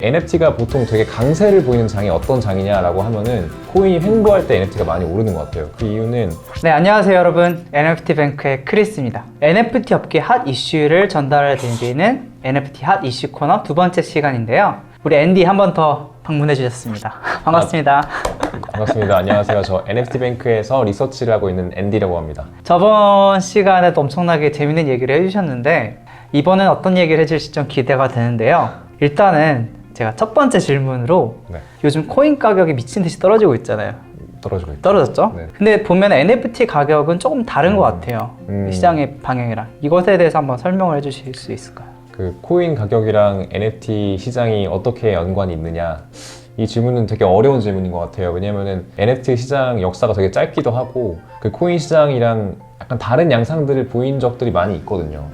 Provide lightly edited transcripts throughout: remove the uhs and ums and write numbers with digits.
NFT가 보통 되게 강세를 보이는 장이 어떤 장이냐라고 하면은 코인이 횡보할 때 NFT가 많이 오르는 것 같아요. 그 이유는 네, 안녕하세요 여러분. NFT 뱅크의 크리스입니다. NFT 업계 핫 이슈를 전달해 드리는 NFT 핫 이슈 코너 두 번째 시간인데요. 우리 앤디 한 번 더 방문해 주셨습니다. 반갑습니다. 반갑습니다. 안녕하세요. 저 NFT 뱅크에서 리서치를 하고 있는 앤디라고 합니다. 저번 시간에도 엄청나게 재밌는 얘기를 해주셨는데 이번엔 어떤 얘기를 해주실지 좀 기대가 되는데요. 일단은 제가 첫 번째 질문으로 네. 요즘 코인 가격이 미친 듯이 떨어지고 있잖아요. 떨어지고 있죠. 떨어졌죠? 네. 근데 보면 NFT 가격은 조금 다른 것 같아요. 시장의 방향이랑. 이것에 대해서 한번 설명을 해주실 수 있을까요? 그 코인 가격이랑 NFT 시장이 어떻게 연관이 있느냐, 이 질문은 되게 어려운 질문인 것 같아요. 왜냐면은 NFT 시장 역사가 되게 짧기도 하고 그 코인 시장이랑 약간 다른 양상들을 보인 적들이 많이 있거든요.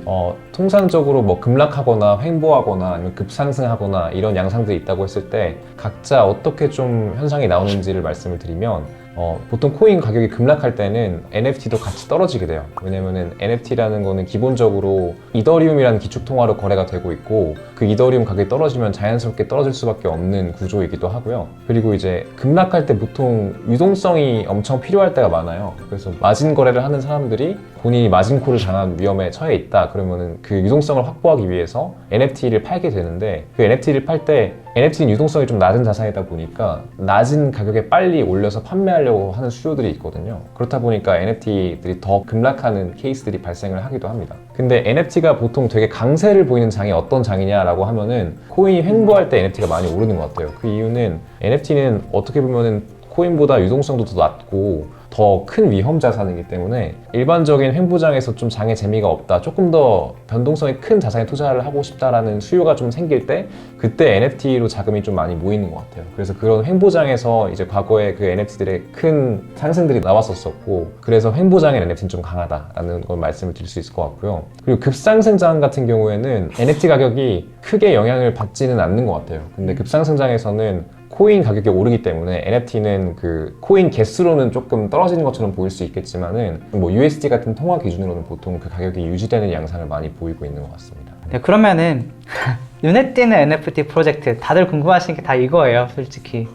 통상적으로 뭐 급락하거나 횡보하거나 아니면 급상승하거나 이런 양상들이 있다고 했을 때 각자 어떻게 좀 현상이 나오는지를 말씀을 드리면, 보통 코인 가격이 급락할 때는 NFT도 같이 떨어지게 돼요. 왜냐면은 NFT라는 거는 기본적으로 이더리움이라는 기축통화로 거래가 되고 있고, 그 이더리움 가격이 떨어지면 자연스럽게 떨어질 수밖에 없는 구조이기도 하고요. 그리고 이제 급락할 때 보통 유동성이 엄청 필요할 때가 많아요. 그래서 마진 거래를 하는 사람들이 본인이 마진콜을 당한 위험에 처해 있다 그러면은 그 유동성을 확보하기 위해서 NFT를 팔게 되는데, 그 NFT를 팔 때 NFT는 유동성이 좀 낮은 자산이다 보니까 낮은 가격에 빨리 올려서 판매하려고 하는 수요들이 있거든요. 그렇다 보니까 NFT들이 더 급락하는 케이스들이 발생을 하기도 합니다. 근데 NFT가 보통 되게 강세를 보이는 장이 어떤 장이냐라고 하면은 코인이 횡보할 때 NFT가 많이 오르는 것 같아요. 그 이유는 NFT는 어떻게 보면은 코인보다 유동성도 더 낮고 더 큰 위험 자산이기 때문에 일반적인 횡보장에서 좀 장에 재미가 없다, 조금 더 변동성이 큰 자산에 투자를 하고 싶다라는 수요가 좀 생길 때 그때 NFT로 자금이 좀 많이 모이는 것 같아요. 그래서 그런 횡보장에서 이제 과거에 그 NFT들의 큰 상승들이 나왔었고, 그래서 횡보장엔 NFT는 좀 강하다라는 걸 말씀을 드릴 수 있을 것 같고요. 그리고 급상승장 같은 경우에는 NFT 가격이 크게 영향을 받지는 않는 것 같아요. 근데 급상승장에서는 코인 가격이 오르기 때문에 NFT는 그 코인 개수로는 조금 떨어지는 것처럼 보일 수 있겠지만은 뭐 USD 같은 통화 기준으로는 보통 그 가격이 유지되는 양상을 많이 보이고 있는 것 같습니다. 네, 그러면은 눈에 띄는 NFT 프로젝트 다들 궁금하신 게 다 이거예요. 솔직히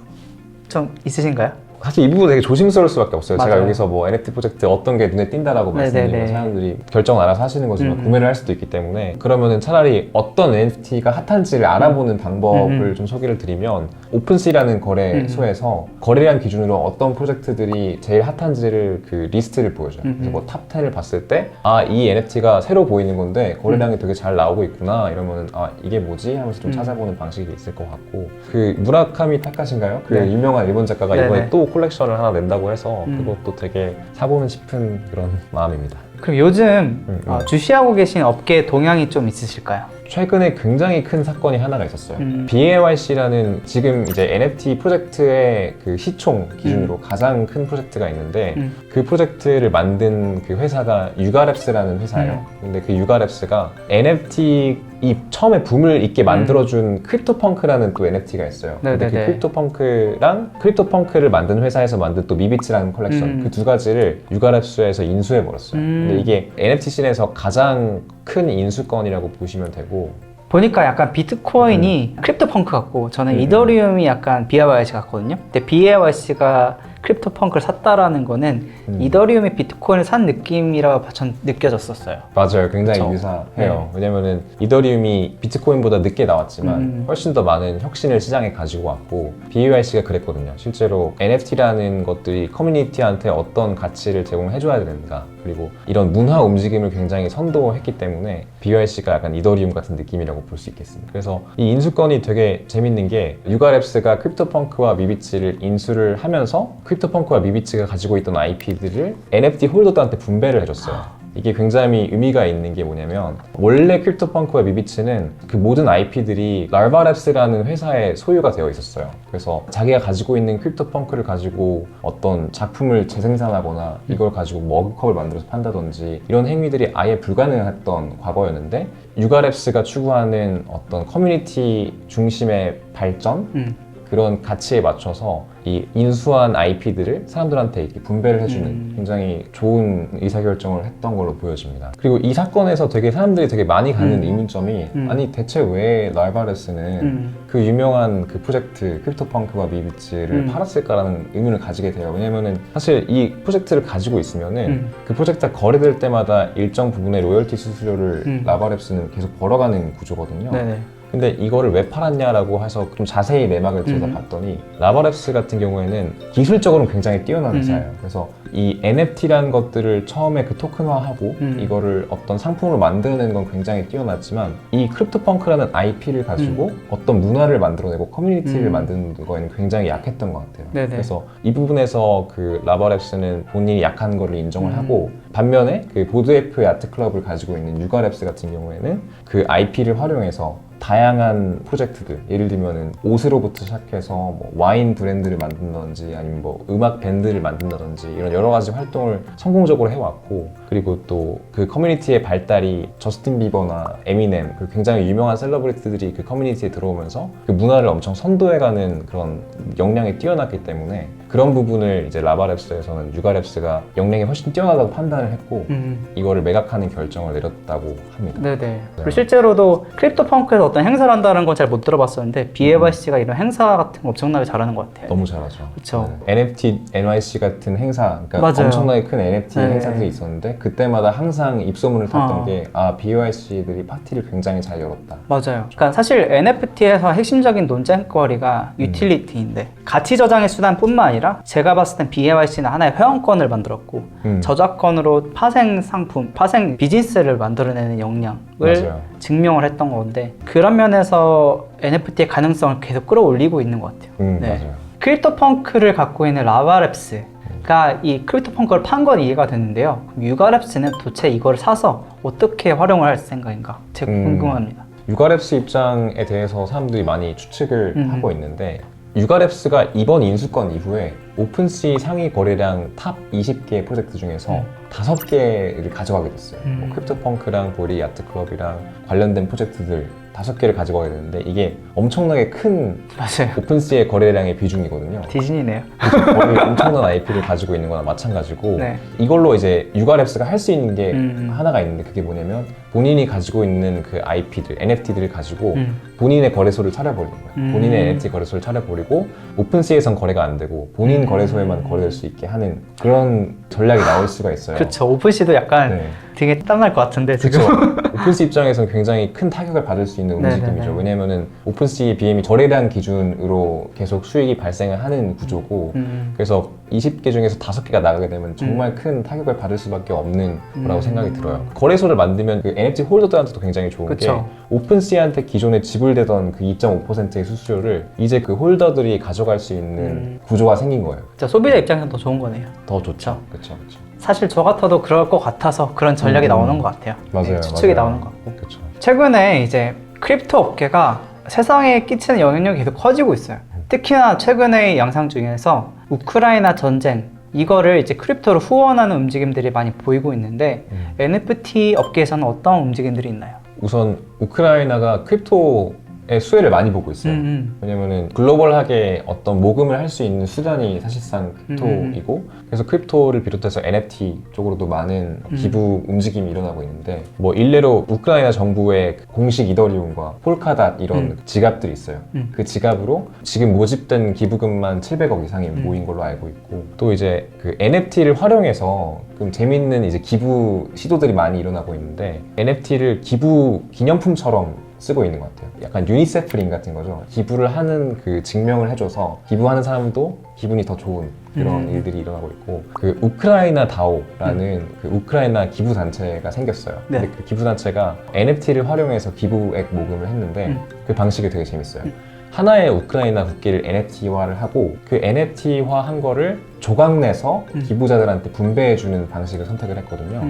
좀 있으신가요? 사실 이 부분 되게 조심스러울 수밖에 없어요. 맞아요. 제가 여기서 뭐 NFT 프로젝트 어떤 게 눈에 띈다라고 말씀드리면 네네네. 사람들이 결정을 알아서 하시는 거지만 구매를 할 수도 있기 때문에, 그러면은 차라리 어떤 NFT가 핫한지를 알아보는 방법을 좀 소개를 드리면, 오픈시라는 거래소에서 거래량 기준으로 어떤 프로젝트들이 제일 핫한지를 그 리스트를 보여줘요. 그래서 뭐 탑 10을 봤을 때 이 NFT가 새로 보이는 건데 거래량이 되게 잘 나오고 있구나 이러면은 이게 뭐지? 하면서 좀 찾아보는 방식이 있을 것 같고, 그 무라카미 타카시인가요? 그 네. 유명한 일본 작가가 네네. 이번에 또 콜렉션을 하나 낸다고 해서 그것도 되게 사보면 싶은 그런 마음입니다. 그럼 요즘 주시하고 계신 업계 동향이 좀 있으실까요? 최근에 굉장히 큰 사건이 하나가 있었어요. BAYC라는 지금 이제 NFT 프로젝트의 그 시총 기준으로 가장 큰 프로젝트가 있는데 그 프로젝트를 만든 그 회사가 유가랩스라는 회사예요. 근데 그 유가랩스가 NFT 이 처음에 붐을 있게 만들어준 크립토펑크라는 또 NFT가 있어요. 근데 그 네네네. 크립토펑크랑 크립토펑크를 만든 회사에서 만든 또 미비츠라는 컬렉션, 그 두 가지를 유가랩스에서 인수해버렸어요. 근데 이게 NFT 씬에서 가장 큰 인수건이라고 보시면 되고, 보니까 약간 비트코인이 크립토펑크 같고 저는 이더리움이 약간 BAYC 같거든요. 근데 BAYC가 크립토펑크를 샀다라는 거는 이더리움이 비트코인을 산 느낌이라고 전 느껴졌었어요. 맞아요. 굉장히 그쵸? 유사해요. 네. 왜냐면은 이더리움이 비트코인보다 늦게 나왔지만 훨씬 더 많은 혁신을 시장에 가지고 왔고, BAYC가 그랬거든요. 실제로 NFT라는 것들이 커뮤니티한테 어떤 가치를 제공해줘야 되는가, 그리고 이런 문화 움직임을 굉장히 선도했기 때문에 BAYC가 약간 이더리움 같은 느낌이라고 볼 수 있겠습니다. 그래서 이 인수건이 되게 재밌는 게, 유가랩스가 크립토펑크와 미비치를 인수를 하면서 크립토펑크와 미비치가 가지고 있던 IP들을 NFT 홀더들한테 분배를 해줬어요. 이게 굉장히 의미가 있는 게 뭐냐면, 원래 크립토펑크와 미비치는 그 모든 IP들이 larvaLabs라는 회사의 소유가 되어 있었어요. 그래서 자기가 가지고 있는 크립토펑크를 가지고 어떤 작품을 재생산하거나 이걸 가지고 머그컵을 만들어서 판다든지 이런 행위들이 아예 불가능했던 과거였는데, 유가랩스가 추구하는 어떤 커뮤니티 중심의 발전? 그런 가치에 맞춰서 이 인수한 IP들을 사람들한테 이렇게 분배를 해주는 굉장히 좋은 의사결정을 했던 걸로 보여집니다. 그리고 이 사건에서 되게 사람들이 되게 많이 갖는 의문점이 아니 대체 왜 라이바레스는 그 유명한 그 프로젝트 크립토펑크와 미비츠를 팔았을까라는 의문을 가지게 돼요. 왜냐면은 사실 이 프로젝트를 가지고 있으면은 그 프로젝트가 거래될 때마다 일정 부분의 로열티 수수료를 라바랩스는 계속 벌어가는 구조거든요. 네네. 근데 이거를 왜 팔았냐라고 해서 좀 자세히 내막을 들여다봤더니 라바랩스 같은 경우에는 기술적으로는 굉장히 뛰어난 회사예요. 그래서 이 NFT라는 것들을 처음에 그 토큰화하고 이거를 어떤 상품으로 만드는 건 굉장히 뛰어났지만 이 크립토펑크라는 IP를 가지고 어떤 문화를 만들어내고 커뮤니티를 만드는 거에는 굉장히 약했던 것 같아요. 네네. 그래서 이 부분에서 그 라바랩스는 본인이 약한 거를 인정을 하고 반면에 그 보드에프 야트클럽을 가지고 있는 유가랩스 같은 경우에는 그 IP를 활용해서 다양한 프로젝트들, 예를 들면은 옷으로부터 시작해서 뭐 와인 브랜드를 만든다든지 아니면 뭐 음악 밴드를 만든다든지 이런 여러 가지 활동을 성공적으로 해왔고, 그리고 또 그 커뮤니티의 발달이 저스틴 비버나 에미넴, 그리고 굉장히 유명한 셀러브리티들이 그 커뮤니티에 들어오면서 그 문화를 엄청 선도해가는 그런 역량이 뛰어났기 때문에 그런 부분을 이제 라바랩스에서는 유가랩스가 역량이 훨씬 뛰어나다고 판단을 했고 이거를 매각하는 결정을 내렸다고 합니다. 네네. 그리고 실제로도 크립토펑크에서 어떤 행사를 한다는 건 잘 못 들어봤었는데 BAYC가 이런 행사 같은 거 엄청나게 잘하는 것 같아요. 너무 잘하죠. 그쵸. 네. NFT NYC 같은 행사, 그러니까 맞아요. 엄청나게 큰 NFT 네. 행사들이 있었는데 그때마다 항상 입소문을 탔던 어. 게 BAYC들이 파티를 굉장히 잘 열었다. 맞아요. 그러니까 사실 NFT에서 핵심적인 논쟁거리가 유틸리티인데 가치 저장의 수단뿐만 아니라 제가 봤을 땐 BAYC는 하나의 회원권을 만들었고 저작권으로 파생 상품, 파생 비즈니스를 만들어내는 역량을 맞아요. 증명을 했던 건데 그런 면에서 NFT의 가능성을 계속 끌어올리고 있는 것 같아요. 맞아요. 크립토펑크를 갖고 있는 라바랩스가 이 크립토펑크를 판 건 이해가 됐는데요. 그럼 유가랩스는 도대체 이걸 사서 어떻게 활용을 할 생각인가? 제가 궁금합니다. 유가랩스 입장에 대해서 사람들이 많이 추측을 하고 있는데 유가랩스가 이번 인수권 이후에 오픈시 상위 거래량 탑 20개 프로젝트 중에서 5개를 가져가게 됐어요. 뭐 크립토펑크랑 보리 야트클럽이랑 관련된 프로젝트들 5개를 가져가게 되는데 이게 엄청나게 큰 맞아요. 오픈시의 거래량의 비중이거든요. 디즈니네요. 거의 엄청난 IP를 가지고 있는 거나 마찬가지고 네. 이걸로 이제 유가랩스가 할 수 있는 게 하나가 있는데 그게 뭐냐면 본인이 가지고 있는 그 IP들, NFT들을 가지고 본인의 거래소를 차려버리는 거예요. 본인의 NFT 거래소를 차려버리고 오픈시에선 거래가 안 되고 본인 거래소에만 거래될 수 있게 하는 그런 전략이 나올 수가 있어요. 그렇죠. 오픈시도 약간 네. 되게 땀날 것 같은데 지금. 그렇죠. 오픈시 입장에서는 굉장히 큰 타격을 받을 수 있는 움직임이죠. 네네네. 왜냐면은 오픈시 BM이 거래량 기준으로 계속 수익이 발생을 하는 구조고 그래서 20개 중에서 5개가 나가게 되면 정말 큰 타격을 받을 수밖에 없는 거라고 생각이 들어요. 거래소를 만들면 그 NFT 홀더들한테도 굉장히 좋은 그쵸. 게 오픈시한테 기존에 지불되던 그 2.5%의 수수료를 이제 그 홀더들이 가져갈 수 있는 구조가 생긴 거예요. 진짜 소비자 입장에서 더 좋은 거네요. 더 좋죠. 그렇죠. 그렇죠. 사실 저 같아도 그럴 것 같아서 그런 전략이 나오는 것 같아요. 맞아요. 네, 추측이 맞아요. 나오는 것 같고. 그렇죠. 최근에 이제 크립토 업계가 세상에 끼치는 영향력이 계속 커지고 있어요. 특히나 최근의 양상 중에서 우크라이나 전쟁 이거를 이제 크립토로 후원하는 움직임들이 많이 보이고 있는데 NFT 업계에서는 어떤 움직임들이 있나요? 우선 우크라이나가 크립토의 수혜를 많이 보고 있어요. 왜냐면은 글로벌하게 어떤 모금을 할 수 있는 수단이 사실상 크립토이고 그래서 크립토를 비롯해서 NFT 쪽으로도 많은 기부 움직임이 일어나고 있는데 뭐 일례로 우크라이나 정부의 공식 이더리움과 폴카닷 이런 지갑들이 있어요. 그 지갑으로 지금 모집된 기부금만 700억 이상이 모인 걸로 알고 있고 또 이제 그 NFT를 활용해서 좀 재밌는 이제 기부 시도들이 많이 일어나고 있는데 NFT를 기부 기념품처럼 쓰고 있는 것 같아요. 약간 유니세프 링 같은 거죠. 기부를 하는 그 증명을 해줘서 기부하는 사람도 기분이 더 좋은 그런 일들이 일어나고 있고 그 우크라이나 다오라는 그 우크라이나 기부 단체가 생겼어요. 네. 근데 그 기부 단체가 NFT를 활용해서 기부액 모금을 했는데 그 방식이 되게 재밌어요. 하나의 우크라이나 국기를 NFT화를 하고 그 NFT화 한 거를 조각 내서 기부자들한테 분배해주는 방식을 선택을 했거든요.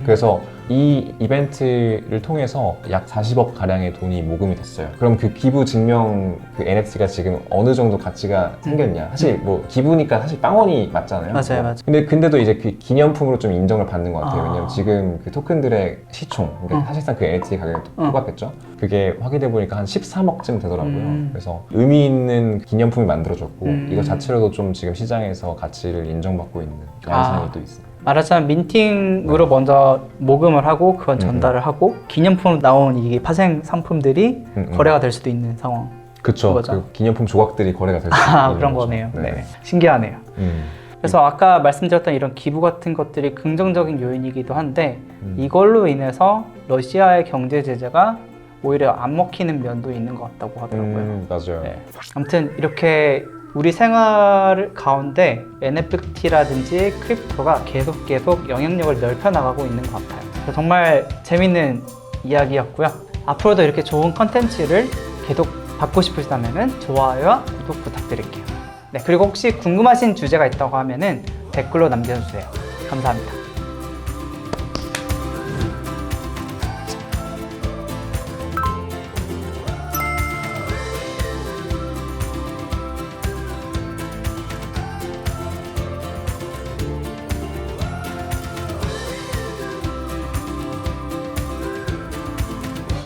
그래서 이 이벤트를 통해서 약 40억 가량의 돈이 모금이 됐어요. 그럼 그 기부 증명 그 NFT가 지금 어느 정도 가치가 생겼냐? 사실 뭐 기부니까 사실 빵원이 맞잖아요. 맞아요, 맞아요. 근데도 이제 그 기념품으로 좀 인정을 받는 것 같아요. 아. 왜냐면 지금 그 토큰들의 시총, 그러니까 사실상 그 NFT 가격이 똑같겠죠? 그게 확인해 보니까 한 13억쯤 되더라고요. 그래서 의미 있는 기념품이 만들어졌고 이거 자체로도 좀 지금 시장에서 가치를 인정받고 있는 양상이 또 있어요. 말하자면 민팅으로 먼저 모금을 하고 그건 전달을 하고 기념품으로 나온 이 파생 상품들이 거래가 될 수도 있는 상황. 그쵸. 그거죠. 그 기념품 조각들이 거래가 될 수 있는 그런 거죠. 거네요. 네. 네. 신기하네요. 음. 그래서 아까 말씀드렸던 이런 기부 같은 것들이 긍정적인 요인이기도 한데 이걸로 인해서 러시아의 경제 제재가 오히려 안 먹히는 면도 있는 것 같다고 하더라고요. 맞아요. 네. 아무튼 이렇게 우리 생활 가운데 NFT라든지 크립토가 계속 영향력을 넓혀 나가고 있는 것 같아요. 정말 재밌는 이야기였고요. 앞으로도 이렇게 좋은 컨텐츠를 계속 받고 싶으시다면 좋아요와 구독 부탁드릴게요. 네, 그리고 혹시 궁금하신 주제가 있다고 하면 댓글로 남겨주세요. 감사합니다.